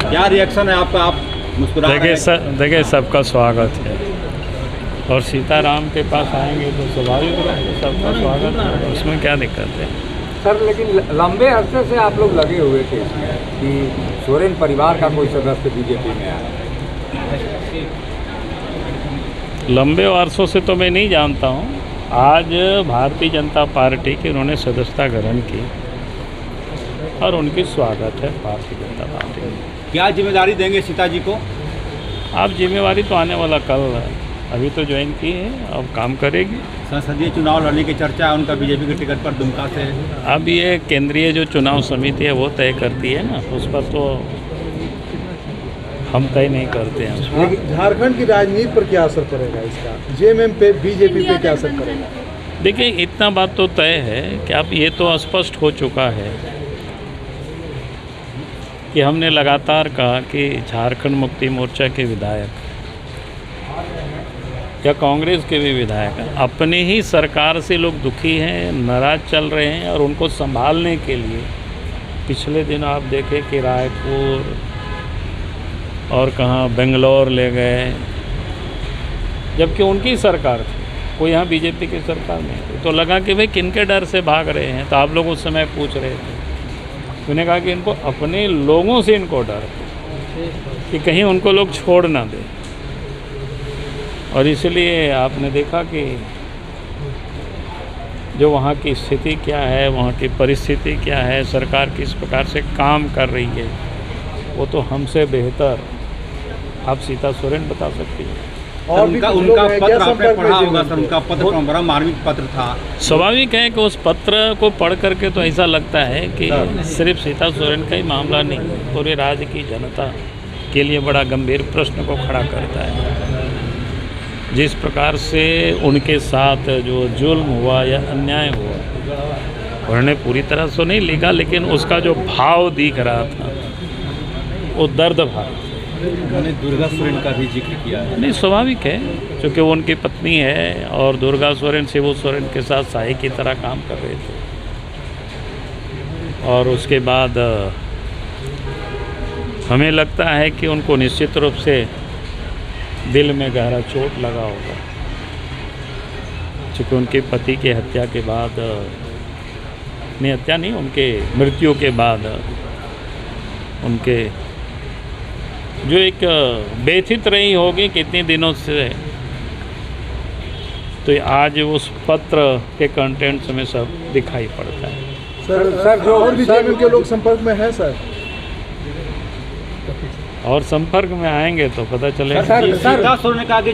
क्या रिएक्शन है आपका? आप मुस्कुरा रहे हैं। देखिए सबका स्वागत है और सीताराम के पास आएंगे तो स्वाभाविक सबका स्वागत है, उसमें क्या दिक्कत है सर। लेकिन लंबे अरसे से आप लोग लगे हुए थे इसमें कि सोरेन परिवार का कोई सदस्य बीजेपी में आया। लंबे अरसों से तो मैं नहीं जानता हूँ। आज भारतीय जनता पार्टी की उन्होंने सदस्यता ग्रहण की और उनकी स्वागत है भारतीय जनता पार्टी में। क्या जिम्मेदारी देंगे सीता जी को? आप जिम्मेवारी तो आने वाला कल है, अभी तो ज्वाइन की है, अब काम करेगी। संसदीय चुनाव लड़ने की चर्चा है उनका बीजेपी के टिकट पर दुमका से। अब ये केंद्रीय जो चुनाव समिति है वो तय करती है ना, उस पर तो हम तय नहीं करते हैं। झारखंड की राजनीति पर क्या असर पड़ेगा इसका? जेएमएम पे, बीजेपी पे क्या असर पड़ेगा? देखिए इतना बात तो तय है कि अब ये तो स्पष्ट हो चुका है कि हमने लगातार कहा कि झारखंड मुक्ति मोर्चा के विधायक या कांग्रेस के भी विधायक अपनी ही सरकार से लोग दुखी हैं, नाराज चल रहे हैं और उनको संभालने के लिए पिछले दिन आप देखें कि रायपुर और कहाँ बेंगलोर ले गए, जबकि उनकी सरकार थी, वो यहाँ बीजेपी की सरकार में थी। तो लगा कि भाई किनके डर से भाग रहे हैं, तो आप लोग उस समय पूछ रहे थे। मैंने कहा कि इनको अपने लोगों से इनको डर है कि कहीं उनको लोग छोड़ ना दें, और इसलिए आपने देखा कि जो वहाँ की स्थिति क्या है, वहाँ की परिस्थिति क्या है, सरकार किस प्रकार से काम कर रही है, वो तो हमसे बेहतर आप सीता सोरेन बता सकती हैं। और उनका पत्र आपने पढ़ा होगा सर, उनका पत्र बड़ा मार्मिक पत्र था। स्वाभाविक है कि उस पत्र को पढ़ करके तो ऐसा लगता है कि सिर्फ सीता सोरेन का ही मामला नहीं, पूरे राज्य की जनता के लिए बड़ा गंभीर प्रश्न को खड़ा करता है। जिस प्रकार से उनके साथ जो जुल्म हुआ या अन्याय हुआ, उन्होंने पूरी तरह से नहीं लिखा, लेकिन उसका जो भाव दिख रहा था वो दर्द भाव। उन्होंने दुर्गा सोरेन का भी जिक्र किया है। नहीं, स्वाभाविक है, क्योंकि वो उनकी पत्नी है और दुर्गा सोरेन शिबू सोरेन के साथ साई की तरह काम कर रहे थे। और उसके बाद हमें लगता है कि उनको निश्चित रूप से दिल में गहरा चोट लगा होगा, क्योंकि उनके पति की हत्या के बाद, नहीं हत्या नहीं, उनके मृत्यु के बाद उनके जो एक व्यथित रही होगी कितने दिनों से, तो आज उस पत्र के कंटेंट्स में सब दिखाई पड़ता है। सर जो और भी जेएमएम के लोग संपर्क में हैं सर, और संपर्क में आएंगे तो पता चलेगा। सीता सोरेन ने कहा कि